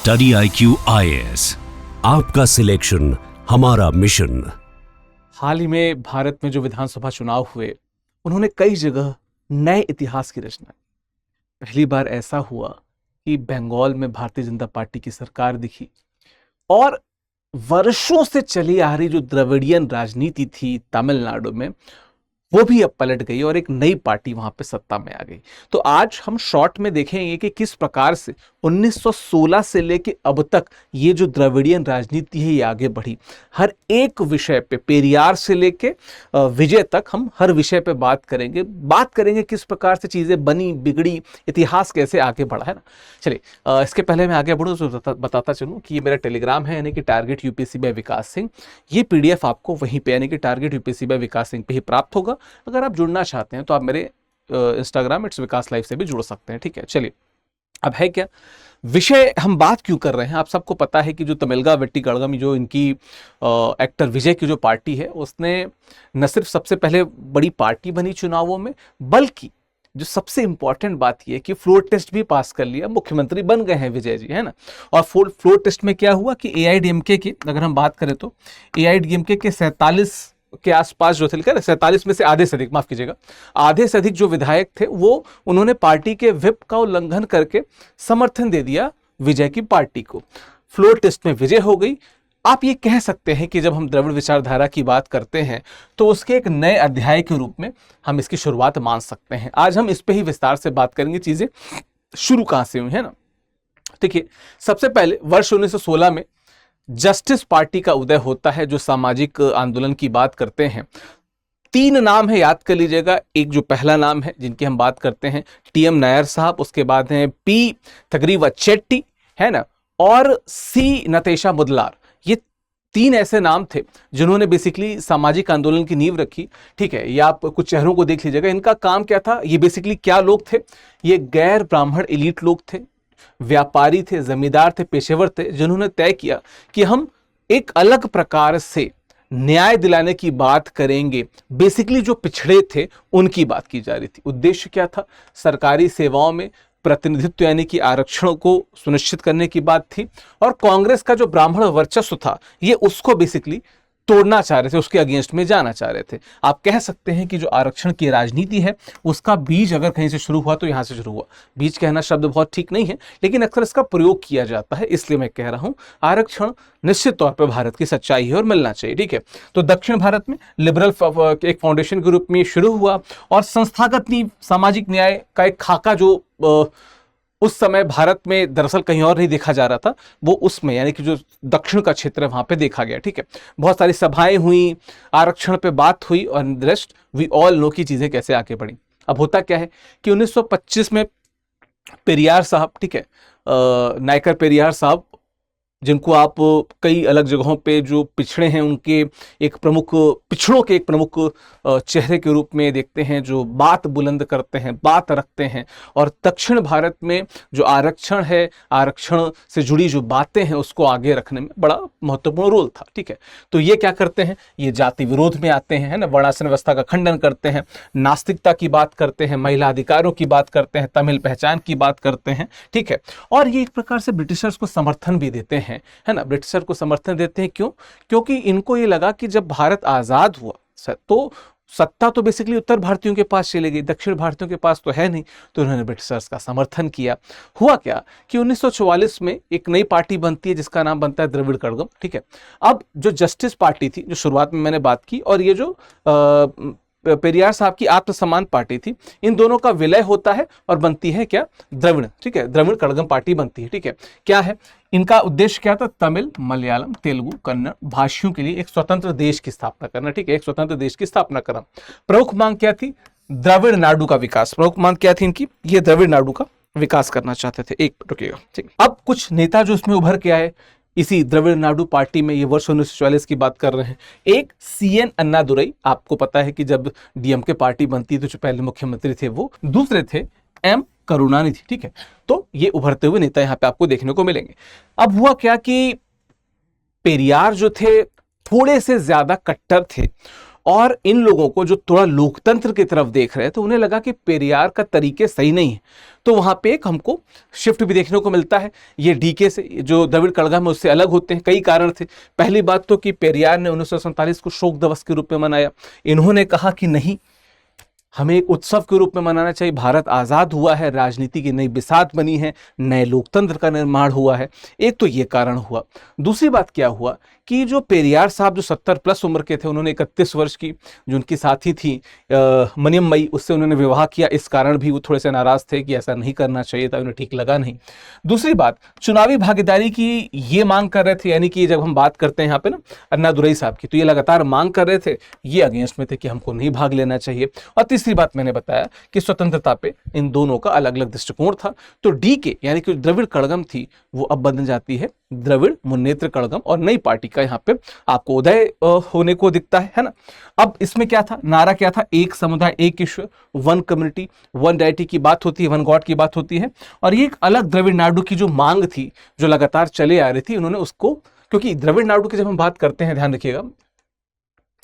Study IQ IAS, आपका selection हमारा mission. हाल ही में भारत में जो विधानसभा चुनाव हुए, उन्होंने कई जगह नए इतिहास की रचना की। पहली बार ऐसा हुआ कि बंगाल में भारतीय जनता पार्टी की सरकार दिखी और वर्षों से चली आ रही जो द्रविड़ियन राजनीति थी तमिलनाडु में, वो भी अब पलट गई और एक नई पार्टी वहां पे सत्ता में आ गई। तो आज हम शॉर्ट में देखेंगे कि किस प्रकार से 1916 से लेके अब तक ये जो द्रविड़ियन राजनीति है ये आगे बढ़ी। हर एक विषय पे, पेरियार से लेके विजय तक, हम हर विषय पे बात करेंगे किस प्रकार से चीजें बनी बिगड़ी, इतिहास कैसे आगे बढ़ा, है ना। चलिए, इसके पहले मैं आगे बढ़ूँ तो बताता चलूँ कि ये मेरा टेलीग्राम है, यानी कि टारगेट यूपीएससी बाय विकास सिंह। ये PDF आपको वहीं पे, यानी कि टारगेट यूपीएससी बाय विकास सिंह पे ही प्राप्त होगा। अगर आप जुड़ना चाहते हैं तो आप मेरे इंस्टाग्राम इट्स विकास लाइव से भी जुड़ सकते हैं, ठीक है। चलिए, अब है क्या विषय, हम बात क्यों कर रहे हैं। आप सबको पता है कि जो तमिलगा वेट्टी कड़गम, जो इनकी एक्टर विजय की जो पार्टी है, उसने न सिर्फ सबसे पहले बड़ी पार्टी बनी चुनावों में, बल्कि जो सबसे इंपॉर्टेंट बात यह है कि फ्लोर टेस्ट भी पास कर लिया, मुख्यमंत्री बन गए हैं विजय जी, है ना। और फ्लोर टेस्ट में क्या हुआ कि AIADMK के, अगर हम बात करें तो AIADMK के 47 के आसपास जो थे, 47 में से आधे से अधिक, माफ कीजिएगा, आधे से अधिक जो विधायक थे वो उन्होंने पार्टी के व्हिप का उल्लंघन करके समर्थन दे दिया विजय की पार्टी को। फ्लोर टेस्ट में विजय हो गई। आप ये कह सकते हैं कि जब हम द्रविड़ विचारधारा की बात करते हैं तो उसके एक नए अध्याय के रूप में हम इसकी शुरुआत मान सकते हैं। आज हम इस पे ही विस्तार से बात करेंगे, चीजें शुरू कहां से हुई, है ना। देखिए, सबसे पहले वर्ष 1916 में जस्टिस पार्टी का उदय होता है, जो सामाजिक आंदोलन की बात करते हैं। 3 नाम है, याद कर लीजिएगा। एक जो पहला नाम है जिनकी हम बात करते हैं, TM नायर साहब, उसके बाद हैं P तगरीवा चेट्टी, है ना, और C नतेशा मुदलार। ये 3 ऐसे नाम थे जिन्होंने बेसिकली सामाजिक आंदोलन की नींव रखी, ठीक है। या आप कुछ चेहरों को देख लीजिएगा, इनका काम क्या था, ये बेसिकली क्या लोग थे, ये गैर ब्राह्मण एलीट लोग थे, व्यापारी थे, जमींदार थे, पेशेवर थे, जिन्होंने तय किया कि हम एक अलग प्रकार से न्याय दिलाने की बात करेंगे। बेसिकली जो पिछड़े थे उनकी बात की जा रही थी। उद्देश्य क्या था, सरकारी सेवाओं में प्रतिनिधित्व यानी कि आरक्षण को सुनिश्चित करने की बात थी। और कांग्रेस का जो ब्राह्मण वर्चस्व था, ये उसको बेसिकली तोड़ना चाह रहे थे, उसके अगेंस्ट में जाना चाह रहे थे। आप कह सकते हैं कि जो आरक्षण की राजनीति है उसका बीज अगर कहीं से शुरू हुआ तो यहां से शुरू हुआ। बीज कहना शब्द बहुत ठीक नहीं है, लेकिन अक्सर इसका प्रयोग किया जाता है, इसलिए मैं कह रहा हूं आरक्षण निश्चित तौर पर भारत की सच्चाई है और मिलना चाहिए, ठीक है। तो दक्षिण भारत में लिबरल एक फाउंडेशन के रूप में शुरू हुआ और संस्थागत नींव, सामाजिक न्याय का एक खाका जो उस समय भारत में दरअसल कहीं और नहीं देखा जा रहा था, वो उसमें, यानी कि जो दक्षिण का क्षेत्र है वहां पे देखा गया, ठीक है। बहुत सारी सभाएं हुई, आरक्षण पे बात हुई और रेस्ट वी ऑल नो की चीजें कैसे आगे बढ़ी। अब होता क्या है कि 1925 में पेरियार साहब, ठीक है, नायकर पेरियार साहब, जिनको आप कई अलग जगहों पे जो पिछड़े हैं उनके एक प्रमुख, पिछड़ों के एक प्रमुख चेहरे के रूप में देखते हैं, जो बात बुलंद करते हैं, बात रखते हैं। और दक्षिण भारत में जो आरक्षण है, आरक्षण से जुड़ी जो बातें हैं उसको आगे रखने में बड़ा महत्वपूर्ण रोल था, ठीक है। तो ये क्या करते हैं, ये जाति विरोध में आते हैं, है ना, वर्णाश्रम व्यवस्था का खंडन करते हैं, नास्तिकता की बात करते हैं, महिला अधिकारों की बात करते हैं, तमिल पहचान की बात करते हैं, ठीक है। और ये एक प्रकार से ब्रिटिशर्स को समर्थन भी देते हैं, है ना। ब्रिटिशर को समर्थन देते हैं, क्यों? क्योंकि इनको ये लगा कि जब भारत आजाद हुआ तो सत्ता तो बेसिकली उत्तर भारतीयों के पास चली गई, दक्षिण भारतीयों के पास तो है नहीं, तो उन्होंने ब्रिटिशर्स का समर्थन किया। हुआ क्या कि 1944 में एक नई पार्टी बनती है जिसका नाम बनता है द्रविड़ कड़गम, ठीक है। अब जो जस्टिस पार्टी थी, जो शुरुआत में मैंने बात की, और ये जो पेरियार साहब की आत्मसम्मान पार्टी थी, इन दोनों का विलय होता है और बनती है क्या, द्रविड़, ठीक है, द्रविड़ कड़गम पार्टी बनती है, ठीक है। क्या है इनका उद्देश्य, क्या था, तमिल, मलयालम, तेलुगु, कन्नड़ भाषियों के लिए एक स्वतंत्र देश की स्थापना करना, ठीक है, एक स्वतंत्र देश की स्थापना करना। प्रमुख मांग क्या थी, द्रविड़ नाडु का विकास। प्रमुख मांग क्या थी इनकी, ये द्रविड़ नाडु का विकास करना चाहते थे। एक रुकिएगा, ठीक। अब कुछ नेता जो इसमें उभर के आए इसी द्रविड़ नाडु पार्टी में, ये वर्ष 1944 की बात कर रहे हैं। एक CN अन्नादुरई, आपको पता है कि जब DMK पार्टी बनती तो जो पहले मुख्यमंत्री थे वो, दूसरे थे M करुणानिधि, ठीक है। तो ये उभरते हुए नेता यहाँ पे आपको देखने को मिलेंगे। अब हुआ क्या कि पेरियार जो थे थोड़े से ज्यादा कट्टर थे और इन लोगों को जो थोड़ा लोकतंत्र की तरफ देख रहे थे, उन्हें लगा कि पेरियार का तरीके सही नहीं है, तो वहां पे एक हमको शिफ्ट भी देखने को मिलता है। ये डीके से जो द्रविड़ कड़गम है उससे अलग होते हैं, कई कारण थे। पहली बात तो कि पेरियार ने 1947 को शोक दिवस के रूप में मनाया। इन्होंने कहा कि नहीं, हमें एक उत्सव के रूप में मनाना चाहिए, भारत आज़ाद हुआ है, राजनीति की नई बिसात बनी है, नए लोकतंत्र का निर्माण हुआ है। एक तो ये कारण हुआ। दूसरी बात क्या हुआ कि जो पेरियार साहब जो 70 प्लस उम्र के थे, उन्होंने 31 वर्ष की जो उनकी साथी थी मनियम्मई, उससे उन्होंने विवाह किया। इस कारण भी वो थोड़े से नाराज थे कि ऐसा नहीं करना चाहिए था, उन्हें ठीक लगा नहीं। दूसरी बात, चुनावी भागीदारी की ये मांग कर रहे थे, यानी कि जब हम बात करते हैं यहाँ पे ना अन्नादुरई साहब की, तो ये लगातार मांग कर रहे थे, ये अगेंस्ट में थे कि हमको नहीं भाग लेना चाहिए। और तीसरी बात मैंने बताया कि स्वतंत्रता पे इन दोनों का अलग अलग दृष्टिकोण था। तो डीके यानी कि द्रविड़ कड़गम थी, वो अब बदल जाती है द्रविड़ मुन्नेत्र कड़गम, और नई पार्टी का यहाँ पे आपको उदय होने को दिखता है ना। अब इसमें क्या था, नारा क्या था, एक समुदाय एक ईश्वर, वन कम्युनिटी वन डेटी की बात होती है, वन गॉड की बात होती है। और ये एक अलग द्रविड़ नाडु की जो मांग थी, जो लगातार चले आ रही थी, उन्होंने उसको, क्योंकि द्रविड़ नाडु की जब हम बात करते हैं, ध्यान रखिएगा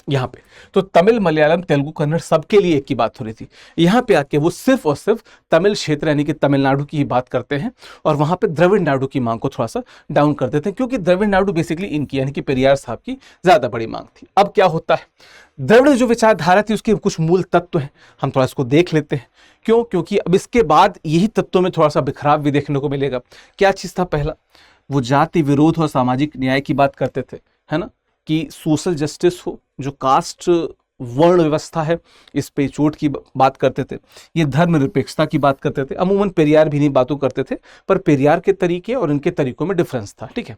यहाँ पे, तो तमिल मलयालम तेलुगु कन्नड़ सबके लिए एक की बात हो रही थी। यहाँ पे आके वो सिर्फ और सिर्फ तमिल क्षेत्र यानी कि तमिलनाडु की ही बात करते हैं, और वहाँ पे द्रविड़ नाडु की मांग को थोड़ा सा डाउन कर देते हैं, क्योंकि द्रविड़ नाडु बेसिकली इनकी यानी कि पेरियार साहब की ज़्यादा बड़ी मांग थी। अब क्या होता है, द्रविड़ जो विचारधारा थी उसके कुछ मूल तत्व हैं, हम थोड़ा इसको देख लेते हैं। क्यों? क्योंकि अब इसके बाद यही तत्वों में थोड़ा सा बिखराव भी देखने को मिलेगा। क्या चीज़ था? पहला, वो जाति विरोध और सामाजिक न्याय की बात करते थे, है ना, कि सोशल जस्टिस हो, जो कास्ट वर्ण व्यवस्था है, इस पे चोट की बात करते थे। ये धर्मनिरपेक्षता की बात करते थे। अमूमन पेरियार भी नहीं बातों करते थे, पर पेरियार के तरीके और इनके तरीकों में डिफरेंस था, ठीक है।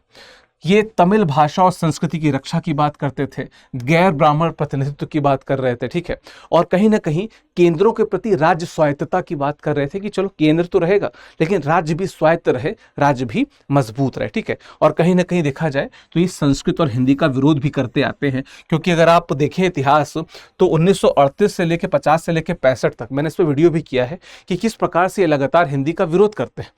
ये तमिल भाषा और संस्कृति की रक्षा की बात करते थे, गैर ब्राह्मण प्रतिनिधित्व की बात कर रहे थे, ठीक है। और कहीं ना कहीं केंद्रों के प्रति राज्य स्वायत्तता की बात कर रहे थे कि चलो केंद्र तो रहेगा, लेकिन राज्य भी स्वायत्त रहे, राज्य भी मजबूत रहे, ठीक है। और कहीं ना कहीं देखा जाए तो ये संस्कृत और हिंदी का विरोध भी करते आते हैं, क्योंकि अगर आप देखें इतिहास तो 1938 से लेकर 50 से लेकर 65 तक मैंने इस पर वीडियो भी किया है कि किस प्रकार से ये लगातार हिंदी का विरोध करते हैं।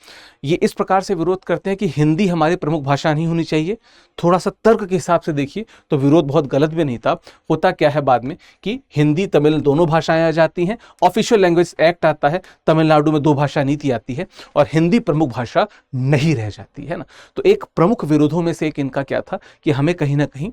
ये इस प्रकार से विरोध करते हैं कि हिंदी हमारी प्रमुख भाषा नहीं होनी चाहिए। थोड़ा सा तर्क के हिसाब से देखिए तो विरोध बहुत गलत भी नहीं था। होता क्या है बाद में कि हिंदी तमिल दोनों भाषाएं आ जाती हैं, ऑफिशियल लैंग्वेज एक्ट आता है, तमिलनाडु में 2 भाषा नीति आती है और हिंदी प्रमुख भाषा नहीं रह जाती है ना। तो एक प्रमुख विरोधों में से एक इनका क्या था कि हमें कहीं ना कहीं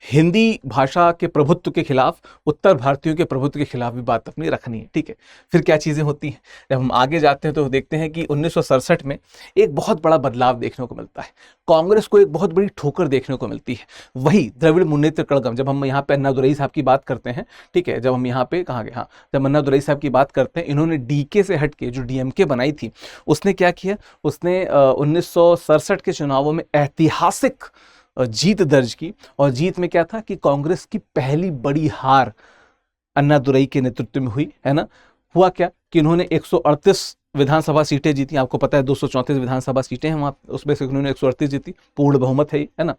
हिंदी भाषा के प्रभुत्व के खिलाफ, उत्तर भारतीयों के प्रभुत्व के खिलाफ भी बात अपनी रखनी है, ठीक है। फिर क्या चीज़ें होती हैं, जब हम आगे जाते हैं तो देखते हैं कि 1967 में एक बहुत बड़ा बदलाव देखने को मिलता है। कांग्रेस को एक बहुत बड़ी ठोकर देखने को मिलती है। वही द्रविड़ मुन्नेत्र कड़गम, जब हम यहाँ पे अन्नादुरई साहब की बात करते हैं, ठीक है, जब हम यहाँ पे कहाँ गए, हाँ, जब अन्नादुरई साहब की बात करते हैं, इन्होंने डीके से हट के जो डीएमके बनाई थी, उसने क्या किया, उसने 1967 के चुनावों में ऐतिहासिक जीत दर्ज की। और जीत में क्या था कि कांग्रेस की पहली बड़ी हार अन्नादुरई के नेतृत्व में हुई, है ना। हुआ क्या कि इन्होंने 138 विधानसभा सीटें जीती। आपको पता है 234 विधानसभा सीटें हैं वहां, उसमें से उन्होंने 138 जीती, पूर्ण बहुमत है ना।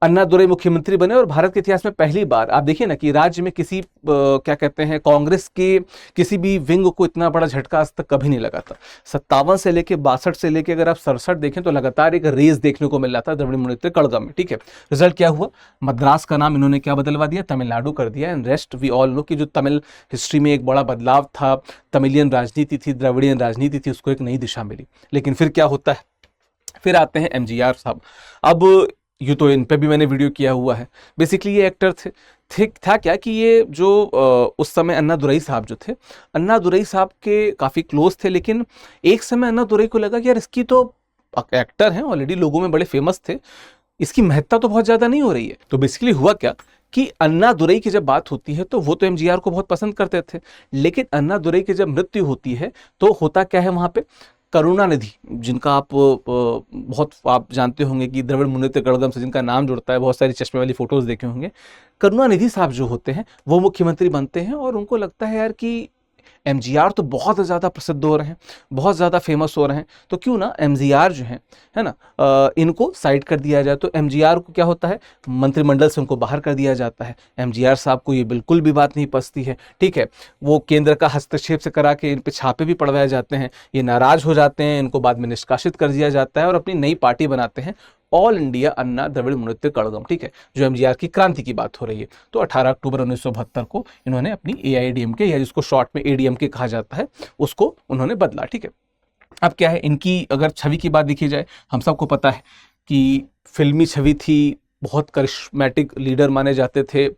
अन्नादुरई मुख्यमंत्री बने और भारत के इतिहास में पहली बार आप देखिए ना कि राज्य में किसी क्या कहते हैं, कांग्रेस के किसी भी विंग को इतना बड़ा झटका आज तक कभी नहीं लगा था। 57 से लेके 62 से लेके अगर आप 67 देखें तो लगातार एक रेस देखने को मिल रहा था द्रविड़ मुन्नेत्र कड़गम में, ठीक है। रिजल्ट क्या हुआ, मद्रास का नाम इन्होंने क्या बदलवा दिया, तमिलनाडु कर दिया। And rest we all know कि जो तमिल हिस्ट्री में एक बड़ा बदलाव था, तमिलियन राजनीति थी, द्रविड़ियन राजनीति थी, उसको एक नई दिशा मिली। लेकिन फिर क्या होता है, फिर आते हैं एमजीआर साहब। अब यूँ तो इन पे भी मैंने वीडियो किया हुआ है। बेसिकली ये एक्टर थे था क्या कि ये जो उस समय अन्नादुरई साहब जो थे, अन्नादुरई साहब के काफ़ी क्लोज थे। लेकिन एक समय अन्नादुरई को लगा कि यार इसकी तो एक्टर हैं, ऑलरेडी लोगों में बड़े फेमस थे, इसकी महत्ता तो बहुत ज़्यादा नहीं हो रही है। तो बेसिकली हुआ क्या कि अन्नादुरई की जब बात होती है तो वो तो एमजीआर को बहुत पसंद करते थे, लेकिन अन्नादुरई की जब मृत्यु होती है तो होता क्या है वहाँ पे, करुणानिधि, जिनका आप बहुत आप जानते होंगे कि द्रविड़ मुन्नेत्र कड़गम से जिनका नाम जुड़ता है, बहुत सारी चश्मे वाली फोटोज देखे होंगे। करुणानिधि साहब जो होते हैं वो मुख्यमंत्री बनते हैं और उनको लगता है यार कि एमजीआर तो बहुत ज़्यादा प्रसिद्ध हो रहे हैं, बहुत ज़्यादा फेमस हो रहे हैं, तो क्यों ना एमजीआर जो हैं, है ना, इनको साइड कर दिया जाए। तो एमजीआर को क्या होता है, मंत्रिमंडल से उनको बाहर कर दिया जाता है। एमजीआर साहब को ये बिल्कुल भी बात नहीं पसती है, ठीक है। वो केंद्र का हस्तक्षेप से करा के इन पर छापे भी पड़वाए जाते हैं, ये नाराज़ हो जाते हैं, इनको बाद में निष्कासित कर दिया जाता है और अपनी नई पार्टी बनाते हैं ऑल इंडिया अन्ना द्रविड़ मुनेत्र कड़गम, ठीक है, जो एमजीआर की क्रांति की बात हो रही है। तो 18 अक्टूबर 1972 को इन्होंने अपनी एआईएडीएमके, या जिसको शॉर्ट में एडीएमके कहा जाता है, उसको उन्होंने बदला, ठीक है। अब क्या है, इनकी अगर छवि की बात देखी जाए, हम सबको पता है कि फिल्मी छवि थी, बहुत करिश्मेटिक लीडर माने जाते थे,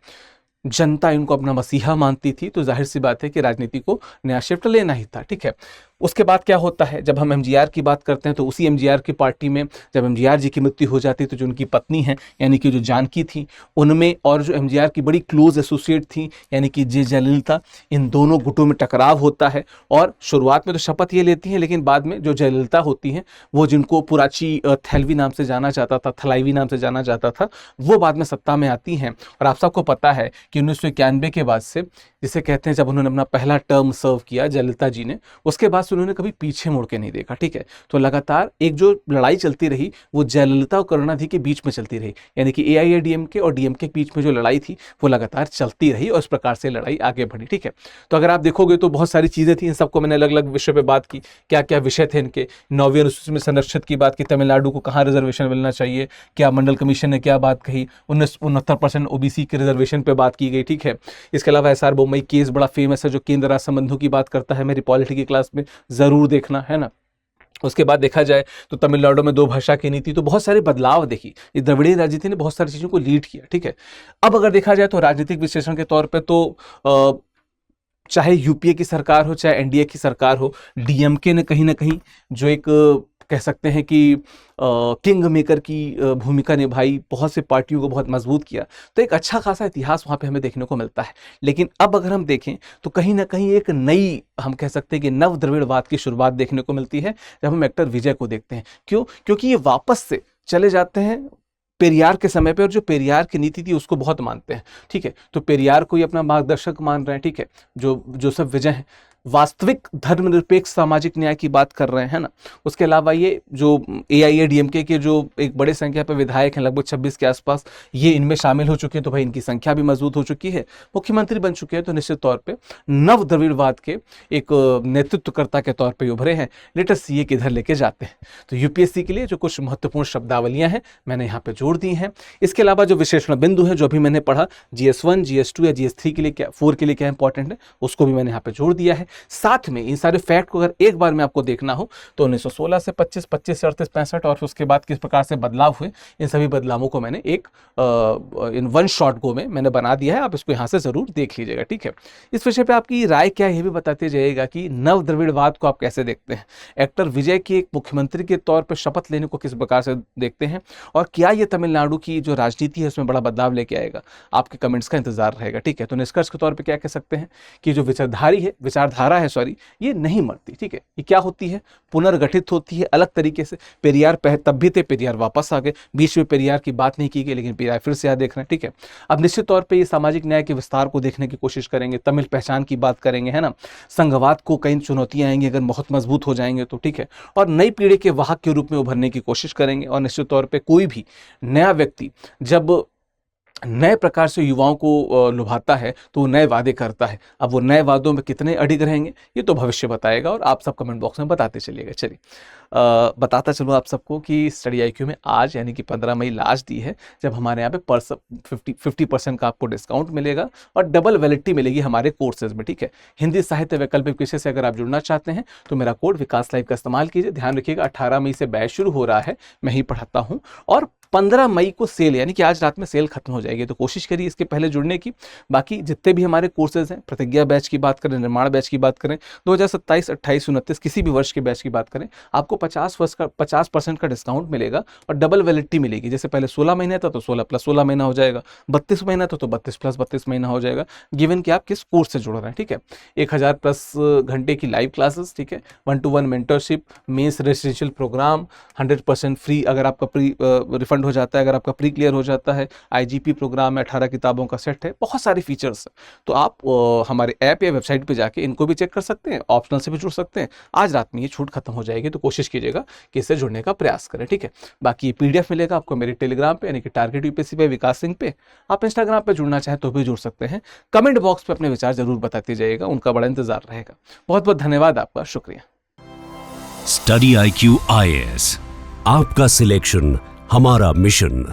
जनता इनको अपना मसीहा मानती थी, तो जाहिर सी बात है कि राजनीति को नया शिफ्ट लेना ही था, ठीक है। उसके बाद क्या होता है, जब हम एमजीआर की बात करते हैं तो उसी एमजीआर की पार्टी में जब एमजीआर जी की मृत्यु हो जाती है, तो जो उनकी पत्नी हैं यानी कि जो जानकी थी, उनमें और जो एमजीआर की बड़ी क्लोज एसोसिएट थी यानी कि जे जयललिता, इन दोनों गुटों में टकराव होता है। और शुरुआत में तो शपथ ये लेती हैं, लेकिन बाद में जो जयललिता होती हैं, वो जिनको पुराची थैलवी नाम से जाना जाता था, थलाईवी नाम से जाना जाता था, वो बाद में सत्ता में आती हैं। और आप सबको पता है कि 1991 के बाद से, जिसे कहते हैं जब उन्होंने अपना पहला टर्म सर्व किया जयललिता जी ने, उसके बाद से उन्होंने कभी पीछे मुड़ के नहीं देखा, ठीक है। तो लगातार एक जो लड़ाई चलती रही वो जयललिता और करुणानिधि के बीच में चलती रही, यानी कि एआईएडीएमके और डीएमके के बीच में जो लड़ाई थी वो लगातार चलती रही और इस प्रकार से लड़ाई आगे बढ़ी, ठीक है। तो अगर आप देखोगे तो बहुत सारी चीजें थी, इन सबको मैंने अलग अलग विषय पे बात की, क्या क्या विषय थे इनके। 9वीं अनुसूची में संरक्षित की बात की, तमिलनाडु को कहाँ रिजर्वेशन मिलना चाहिए, क्या मंडल कमीशन ने क्या बात कही, 69% ओबीसी के रिजर्वेशन पे बात की गई, ठीक है। इसके अलावा एसआर बोम्मई केस बड़ा फेमस है, जो केंद्र राज्य संबंधों की बात करता है, मेरी पॉलिटी की क्लास में जरूर देखना, है ना। उसके बाद देखा जाए तो तमिलनाडु में 2 भाषा की नीति, तो बहुत सारे बदलाव देखी, ये द्रविड़ीय राजनीति ने बहुत सारी चीजों को लीड किया, ठीक है। अब अगर देखा जाए तो राजनीतिक विश्लेषण के तौर पे तो चाहे यूपीए की सरकार हो चाहे एनडीए की सरकार हो, डीएमके ने कहीं ना कहीं जो एक कह सकते हैं कि किंग मेकर की भूमिका निभाई, बहुत से पार्टियों को बहुत मजबूत किया, तो एक अच्छा खासा इतिहास वहाँ पे हमें देखने को मिलता है। लेकिन अब अगर हम देखें तो कहीं ना कहीं एक नई, हम कह सकते हैं कि नव द्रविड़वाद की शुरुआत देखने को मिलती है जब हम एक्टर विजय को देखते हैं। क्यों? क्योंकि ये वापस से चले जाते हैं पेरियार के समय पे, और जो पेरियार की नीति थी उसको बहुत मानते हैं, ठीक है। तो पेरियार को ही अपना मार्गदर्शक मान रहे हैं, ठीक है, जो जोसेफ विजय हैं, वास्तविक धर्मनिरपेक्ष सामाजिक न्याय की बात कर रहे हैं ना। उसके अलावा ये जो एआईएडीएमके के जो एक बड़े संख्या पर विधायक हैं, लगभग 26 के आसपास, ये इनमें शामिल हो चुके हैं, तो भाई इनकी संख्या भी मजबूत हो चुकी है, मुख्यमंत्री बन चुके हैं, तो निश्चित तौर पे नव द्रविड़वाद के एक नेतृत्वकर्ता के तौर पर उभरे हैं। लेटेस्ट सी किधर लेके जाते हैं। तो यूपीएससी के लिए जो कुछ महत्वपूर्ण शब्दावलियां हैं मैंने यहाँ पे जोड़ दी हैं। इसके अलावा जो विश्लेषण बिंदु है, जो अभी मैंने पढ़ा, GS1 GS2 या GS3 के लिए क्या, 4 के लिए क्या इंपॉर्टेंट है, उसको भी मैंने यहाँ पे जोड़ दिया है। साथ में इन सारे फैक्ट को अगर एक बार में आपको देखना हो तो 1916 से 25, 25 से 38, 65 और उसके बाद किस प्रकार से बदलाव हुए, इन सभी बदलावों को मैंने एक इन वन शॉट गो में मैंने बना दिया है। आप इसको यहाँ से जरूर देख लीजिएगा, ठीक है। इस विषय पे आपकी राय क्या है ये भी बताते जाइएगा कि नव द्रविड़वाद को आप कैसे देखते हैं, एक्टर विजय की एक मुख्यमंत्री के तौर पर शपथ लेने को किस प्रकार से देखते हैं, और क्या ये तमिलनाडु की जो राजनीति है उसमें बड़ा बदलाव लेके आएगा। आपके कमेंट्स का इंतजार रहेगा, ठीक है। तो निष्कर्ष के तौर पर क्या कह सकते हैं कि जो विचारधारा है ये नहीं मरती, ठीक है। ये क्या होती है, पुनर्गठित होती है अलग तरीके से। पेरियार तब भी थे, पेरियार वापस आ गए, बीच में पेरियार की बात नहीं की गई, लेकिन पेरियार फिर से यहाँ देख रहे हैं, ठीक है। अब निश्चित तौर पे ये सामाजिक न्याय के विस्तार को देखने की कोशिश करेंगे, तमिल पहचान की बात करेंगे, है ना। संघवाद को कई चुनौतियां आएंगी अगर बहुत मजबूत हो जाएंगे तो, ठीक है। और नई पीढ़ी के वाहक के रूप में उभरने की कोशिश करेंगे। और निश्चित तौर पर कोई भी नया व्यक्ति जब नए प्रकार से युवाओं को लुभाता है तो वो नए वादे करता है। अब वो नए वादों में कितने अडिग रहेंगे ये तो भविष्य बताएगा, और आप सब कमेंट बॉक्स में बताते चलिएगा। चलिए बताता चलूँ आप सबको कि स्टडी IQ में आज यानी कि 15 मई लास्ट दी है, जब हमारे यहाँ पे 50% का आपको डिस्काउंट मिलेगा और डबल वैलिडिटी मिलेगी हमारे कोर्सेज में, ठीक है। हिंदी साहित्य वैकल्पिक विषय से अगर आप जुड़ना चाहते हैं तो मेरा कोड विकास लाइव का इस्तेमाल कीजिए। ध्यान रखिएगा 18 मई से बैच शुरू हो रहा है, मैं ही पढ़ाता हूँ, और 15 मई को सेल यानी कि आज रात में सेल खत्म हो जाएगी, तो कोशिश करिए इसके पहले जुड़ने की। बाकी जितने भी हमारे कोर्सेज हैं, प्रतिज्ञा बैच की बात करें, निर्माण बैच की बात करें, 2027, 28, 29 किसी भी वर्ष के बैच की बात करें, आपको 50% का डिस्काउंट मिलेगा और डबल वैलिडिटी मिलेगी। जैसे पहले 16 महीने था तो 16 + 16 महीना हो जाएगा, 32 महीना था तो 32 + 32 महीना हो जाएगा, गिवन कि आप किस कोर्स से जुड़ रहे हैं, ठीक है। 1000+ घंटे की लाइव क्लासेस, ठीक है, 1-to-1 mentorship, mains residential programme 100% free अगर आपका रिफंड हो जाता है, अगर आपका प्री क्लियर हो जाता है, IGP प्रोग्राम है, 18 किताबों का सेट है, बहुत सारे फीचर्स हैं। तो आप हमारे ऐप या वेबसाइट पे जाके इनको भी चेक कर सकते हैं, ऑप्शनल से भी जुड़ सकते हैं। आज रात में ये छूट खत्म हो जाएगी, तो कोशिश कीजिएगा कि इससे जुड़ने का प्रयास करें, ठीक है। बाकी PDF मिलेगा आपको मेरे टेलीग्राम पे यानी कि टारगेट UPSC पे विकास सिंह पे। आप इंस्टाग्राम पे जुड़ना चाहें तो भी जुड़ सकते हैं। कमेंट बॉक्स पे अपने विचार जरूर बताते जाइएगा, उनका बड़ा इंतजार रहेगा। बहुत बहुत धन्यवाद आपका, शुक्रिया। स्टडी IQ IAS, आपका सिलेक्शन हमारा मिशन